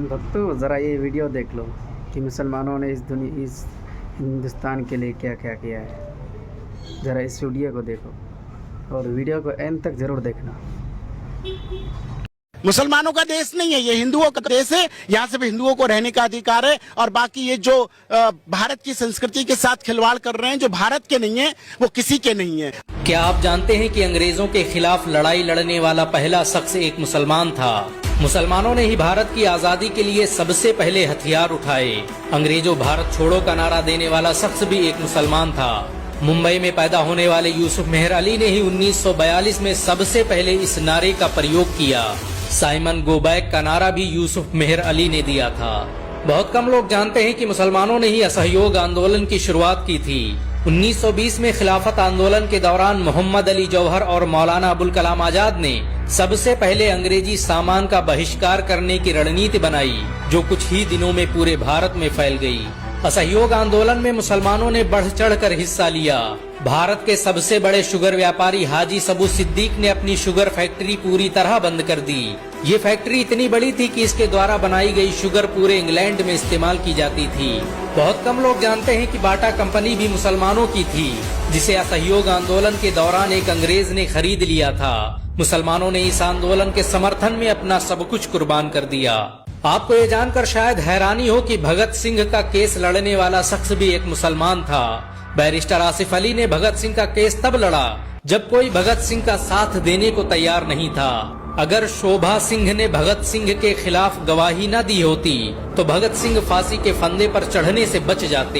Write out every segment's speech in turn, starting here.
भक्तों ज़रा ये वीडियो देख लो कि मुसलमानों ने इस हिंदुस्तान के लिए क्या क्या किया है। ज़रा इस वीडियो को देखो और वीडियो को एंड तक ज़रूर देखना। मुसलमानों का देश नहीं है, ये हिंदुओं का देश है। यहाँ सिर्फ हिंदुओं को रहने का अधिकार है और बाकी ये जो भारत की संस्कृति के साथ खिलवाड़ कर रहे हैं, जो भारत के नहीं है, वो किसी के नहीं है। क्या आप जानते हैं कि अंग्रेजों के खिलाफ लड़ाई लड़ने वाला पहला शख्स एक मुसलमान था। मुसलमानों ने ही भारत की आजादी के लिए सबसे पहले हथियार उठाए। अंग्रेजों भारत छोड़ो का नारा देने वाला शख्स भी एक मुसलमान था। मुंबई में पैदा होने वाले यूसुफ मेहर अली ने ही 1942 में सबसे पहले इस नारे का प्रयोग किया। साइमन गो बैक का नारा भी यूसुफ मेहर अली ने दिया था। बहुत कम लोग जानते हैं कि मुसलमानों ने ही असहयोग आंदोलन की शुरुआत की थी। 1920 में खिलाफत आंदोलन के दौरान मोहम्मद अली जौहर और मौलाना अबुल कलाम आजाद ने सबसे पहले अंग्रेजी सामान का बहिष्कार करने की रणनीति बनाई, जो कुछ ही दिनों में पूरे भारत में फैल गई। असहयोग आंदोलन में मुसलमानों ने बढ़ चढ़कर हिस्सा लिया। भारत के सबसे बड़े शुगर व्यापारी हाजी सबू सिद्दीक ने अपनी शुगर फैक्ट्री पूरी तरह बंद कर दी। ये फैक्ट्री इतनी बड़ी थी कि इसके द्वारा बनाई गई शुगर पूरे इंग्लैंड में इस्तेमाल की जाती थी। बहुत कम लोग जानते हैं कि बाटा कंपनी भी मुसलमानों की थी, जिसे असहयोग आंदोलन के दौरान एक अंग्रेज ने खरीद लिया था। मुसलमानों ने इस आंदोलन के समर्थन में अपना सब कुछ कुर्बान कर दिया। आपको ये जानकर शायद हैरानी हो कि भगत सिंह का केस लड़ने वाला शख्स भी एक मुसलमान था। बैरिस्टर आसिफ अली ने भगत सिंह का केस तब लड़ा जब कोई भगत सिंह का साथ देने को तैयार नहीं था। अगर शोभा सिंह ने भगत सिंह के खिलाफ गवाही न दी होती तो भगत सिंह फांसी के फंदे पर चढ़ने से बच जाते।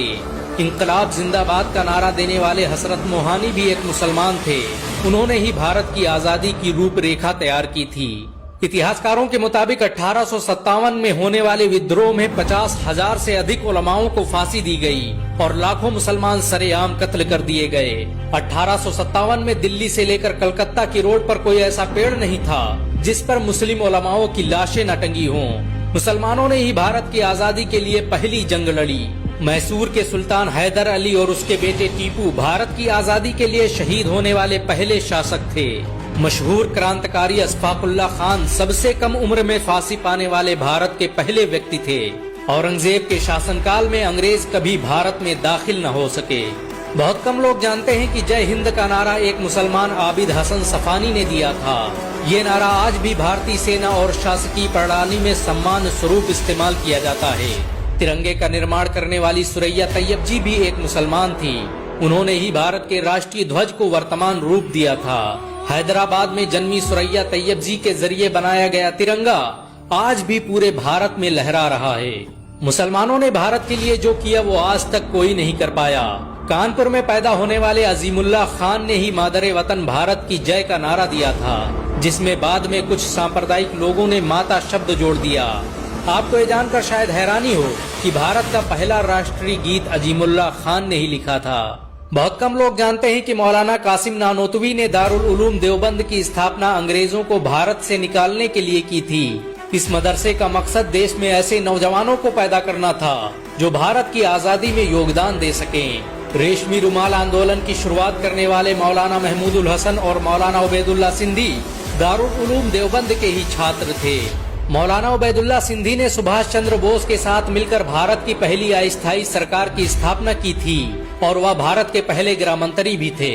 इंकलाब जिंदाबाद का नारा देने वाले हसरत मोहानी भी एक मुसलमान थे। उन्होंने ही भारत की आजादी की रूपरेखा तैयार की थी। इतिहासकारों के मुताबिक 1857 में होने वाले विद्रोह में 50,000 से अधिक उलमाओं को फांसी दी गई और लाखों मुसलमान सरेआम कत्ल कर दिए गए। 1857 में दिल्ली से लेकर कलकत्ता की रोड पर कोई ऐसा पेड़ नहीं था जिस पर मुस्लिम उलमाओं की लाशें न टंगी हों। मुसलमानों ने ही भारत की आजादी के लिए पहली जंग लड़ी। मैसूर के सुल्तान हैदर अली और उसके बेटे टीपू भारत की आजादी के लिए शहीद होने वाले पहले शासक थे। मशहूर क्रांतिकारी अशफाकुल्लाह खान सबसे कम उम्र में फांसी पाने वाले भारत के पहले व्यक्ति थे। औरंगजेब के शासनकाल में अंग्रेज कभी भारत में दाखिल न हो सके। बहुत कम लोग जानते हैं कि जय हिंद का नारा एक मुसलमान आबिद हसन सफानी ने दिया था। ये नारा आज भी भारतीय सेना और शासकीय प्रणाली में सम्मान स्वरूप इस्तेमाल किया जाता है। तिरंगे का निर्माण करने वाली सुरैया तैयब जी भी एक मुसलमान थी। उन्होंने ही भारत के राष्ट्रीय ध्वज को वर्तमान रूप दिया था। हैदराबाद में जन्मी सुरैया तैयब जी के जरिए बनाया गया तिरंगा आज भी पूरे भारत में लहरा रहा है। मुसलमानों ने भारत के लिए जो किया वो आज तक कोई नहीं कर पाया। कानपुर में पैदा होने वाले अजीमुल्लाह खान ने ही मादरे वतन भारत की जय का नारा दिया था, जिसमें बाद में कुछ सांप्रदायिक लोगों ने माता शब्द जोड़ दिया। आपको ये जानकर शायद हैरानी हो कि भारत का पहला राष्ट्रीय गीत अजीमुल्लाह खान ने ही लिखा था। बहुत कम लोग जानते हैं कि मौलाना कासिम नानोतवी ने दारुल उलूम देवबंद की स्थापना अंग्रेजों को भारत से निकालने के लिए की थी। इस मदरसे का मकसद देश में ऐसे नौजवानों को पैदा करना था जो भारत की आजादी में योगदान दे सकें। रेशमी रुमाल आंदोलन की शुरुआत करने वाले मौलाना महमूदुल हसन और मौलाना उबैदुल्ला सिंधी दारुल उलूम देवबंद के ही छात्र थे। मौलाना उबैदुल्ला सिंधी ने सुभाष चंद्र बोस के साथ मिलकर भारत की पहली अस्थायी सरकार की स्थापना की थी और वह भारत के पहले गृह मंत्री भी थे।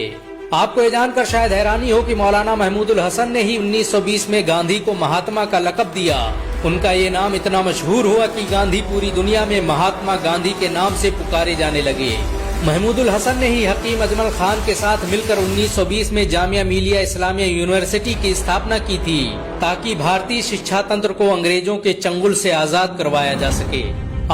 आपको ये जानकर शायद हैरानी हो कि मौलाना महमूदुल हसन ने ही 1920 में गांधी को महात्मा का लक़ब दिया। उनका ये नाम इतना मशहूर हुआ कि गांधी पूरी दुनिया में महात्मा गांधी के नाम से पुकारे जाने लगे। महमूदुल हसन ने ही हकीम अजमल खान के साथ मिलकर 1920 में जामिया मिलिया इस्लामिया यूनिवर्सिटी की स्थापना की थी, ताकि भारतीय शिक्षा तंत्र को अंग्रेजों के चंगुल से आजाद करवाया जा सके।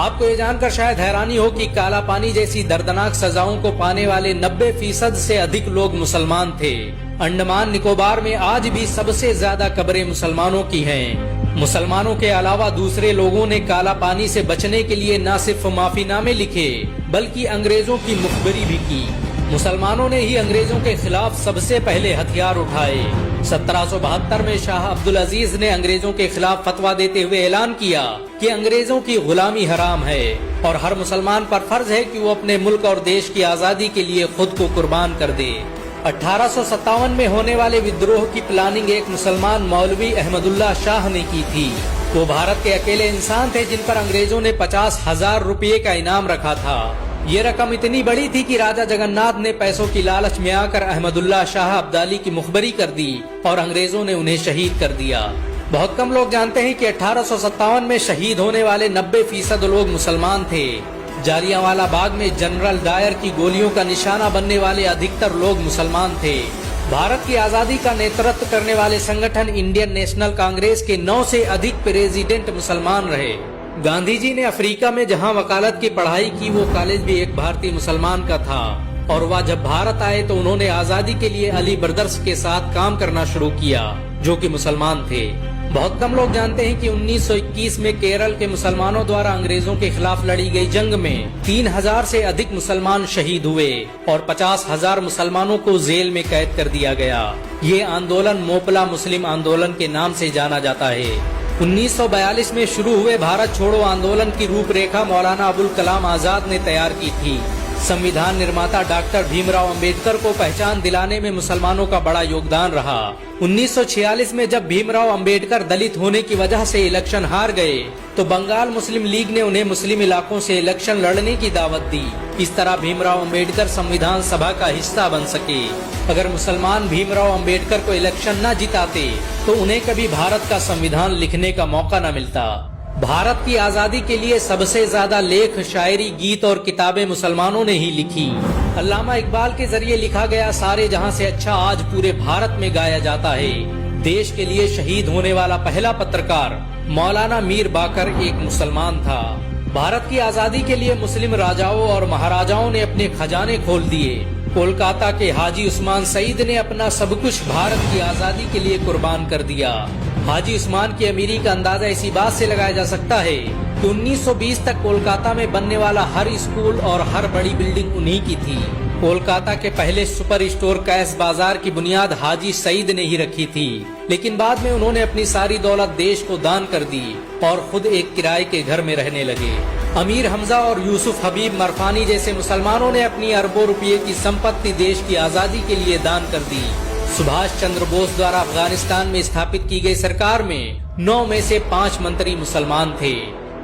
आपको ये जानकर शायद हैरानी हो कि काला पानी जैसी दर्दनाक सजाओं को पाने वाले 90% से अधिक लोग मुसलमान थे। अंडमान निकोबार में आज भी सबसे ज्यादा कब्रें मुसलमानों की हैं। मुसलमानों के अलावा दूसरे लोगों ने काला पानी से बचने के लिए न सिर्फ माफीनामे लिखे बल्कि अंग्रेजों की मुखबिरी भी की। मुसलमानों ने ही अंग्रेजों के खिलाफ सबसे पहले हथियार उठाए। 1772 में शाह अब्दुल अजीज ने अंग्रेजों के खिलाफ फतवा देते हुए ऐलान किया कि अंग्रेजों की गुलामी हराम है और हर मुसलमान पर फर्ज है कि वो अपने मुल्क और देश की आजादी के लिए खुद को कुर्बान कर दे। 1857 में होने वाले विद्रोह की प्लानिंग एक मुसलमान मौलवी अहमदुल्लाह शाह ने की थी। वो भारत के अकेले इंसान थे जिन पर अंग्रेजों ने 50,000 रुपये का इनाम रखा था। ये रकम इतनी बड़ी थी कि राजा जगन्नाथ ने पैसों की लालच में आकर अहमदुल्ला शाह अब्दाली की मुखबरी कर दी और अंग्रेजों ने उन्हें शहीद कर दिया। बहुत कम लोग जानते हैं कि 1857 में शहीद होने वाले 90% लोग मुसलमान थे। जालियांवाला बाग में जनरल डायर की गोलियों का निशाना बनने वाले अधिकतर लोग मुसलमान थे। भारत की आजादी का नेतृत्व करने वाले संगठन इंडियन नेशनल कांग्रेस के 9 से अधिक प्रेसिडेंट मुसलमान रहे। गांधी जी ने अफ्रीका में जहां वकालत की पढ़ाई की, वो कॉलेज भी एक भारतीय मुसलमान का था और वह जब भारत आए तो उन्होंने आजादी के लिए अली ब्रदर्स के साथ काम करना शुरू किया, जो कि मुसलमान थे। बहुत कम लोग जानते हैं कि 1921 में केरल के मुसलमानों द्वारा अंग्रेजों के खिलाफ लड़ी गई जंग में 3000 से अधिक मुसलमान शहीद हुए और 50,000 मुसलमानों को जेल में कैद कर दिया गया। ये आंदोलन मोपला मुस्लिम आंदोलन के नाम से जाना जाता है। 1942 में शुरू हुए भारत छोड़ो आंदोलन की रूपरेखा मौलाना अबुल कलाम आजाद ने तैयार की थी। संविधान निर्माता डॉक्टर भीमराव अंबेडकर को पहचान दिलाने में मुसलमानों का बड़ा योगदान रहा। 1946 में जब भीमराव अंबेडकर दलित होने की वजह से इलेक्शन हार गए तो बंगाल मुस्लिम लीग ने उन्हें मुस्लिम इलाकों से इलेक्शन लड़ने की दावत दी। इस तरह भीमराव अंबेडकर संविधान सभा का हिस्सा बन सके। अगर मुसलमान भीमराव अंबेडकर को इलेक्शन न जिताते तो उन्हें कभी भारत का संविधान लिखने का मौका न मिलता। भारत की आजादी के लिए सबसे ज्यादा लेख, शायरी, गीत और किताबें मुसलमानों ने ही लिखी। अल्लामा इकबाल के जरिए लिखा गया सारे जहां से अच्छा आज पूरे भारत में गाया जाता है। देश के लिए शहीद होने वाला पहला पत्रकार मौलाना मीर बाकर एक मुसलमान था। भारत की आजादी के लिए मुस्लिम राजाओं और महाराजाओं ने अपने खजाने खोल दिए। कोलकाता के हाजी उस्मान सईद ने अपना सब कुछ भारत की आजादी के लिए कुर्बान कर दिया। हाजी उस्मान की अमीरी का अंदाजा इसी बात से लगाया जा सकता है कि 1920 तक कोलकाता में बनने वाला हर स्कूल और हर बड़ी बिल्डिंग उन्हीं की थी। कोलकाता के पहले सुपर स्टोर कैश बाजार की बुनियाद हाजी सईद ने ही रखी थी, लेकिन बाद में उन्होंने अपनी सारी दौलत देश को दान कर दी और खुद एक किराए के घर में रहने लगे। अमीर हमजा और यूसुफ हबीब मरफानी जैसे मुसलमानों ने अपनी अरबों रुपये की संपत्ति देश की आजादी के लिए दान कर दी। सुभाष चंद्र बोस द्वारा अफगानिस्तान में स्थापित की गई सरकार में 9 में से 5 मंत्री मुसलमान थे।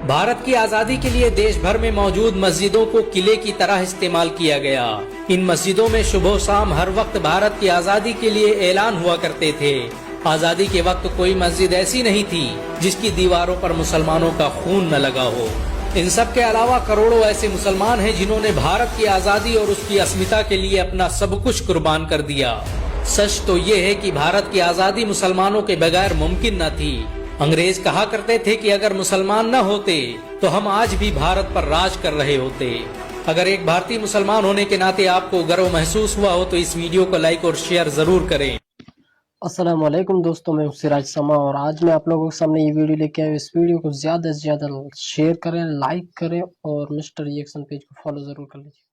भारत की आजादी के लिए देश भर में मौजूद मस्जिदों को किले की तरह इस्तेमाल किया गया। इन मस्जिदों में सुबह शाम हर वक्त भारत की आजादी के लिए ऐलान हुआ करते थे। आजादी के वक्त कोई मस्जिद ऐसी नहीं थी जिसकी दीवारों पर मुसलमानों का खून न लगा हो। इन सब के अलावा करोड़ों ऐसे मुसलमान हैं जिन्होंने भारत की आजादी और उसकी अस्मिता के लिए अपना सब कुछ कुर्बान कर दिया। सच तो ये है कि भारत की आजादी मुसलमानों के बगैर मुमकिन न थी। अंग्रेज कहा करते थे कि अगर मुसलमान न होते तो हम आज भी भारत पर राज कर रहे होते। अगर एक भारतीय मुसलमान होने के नाते आपको गर्व महसूस हुआ हो तो इस वीडियो को लाइक और शेयर जरूर करें। अस्सलाम वालेकुम दोस्तों, मैं सिराज समा और आज मैं आप लोगों के सामने ये वीडियो लेके आया हूँ। इस वीडियो को ज्यादा से ज्यादा शेयर करें, लाइक करें और मिस्टर रिएक्शन पेज को फॉलो जरूर कर लीजिए।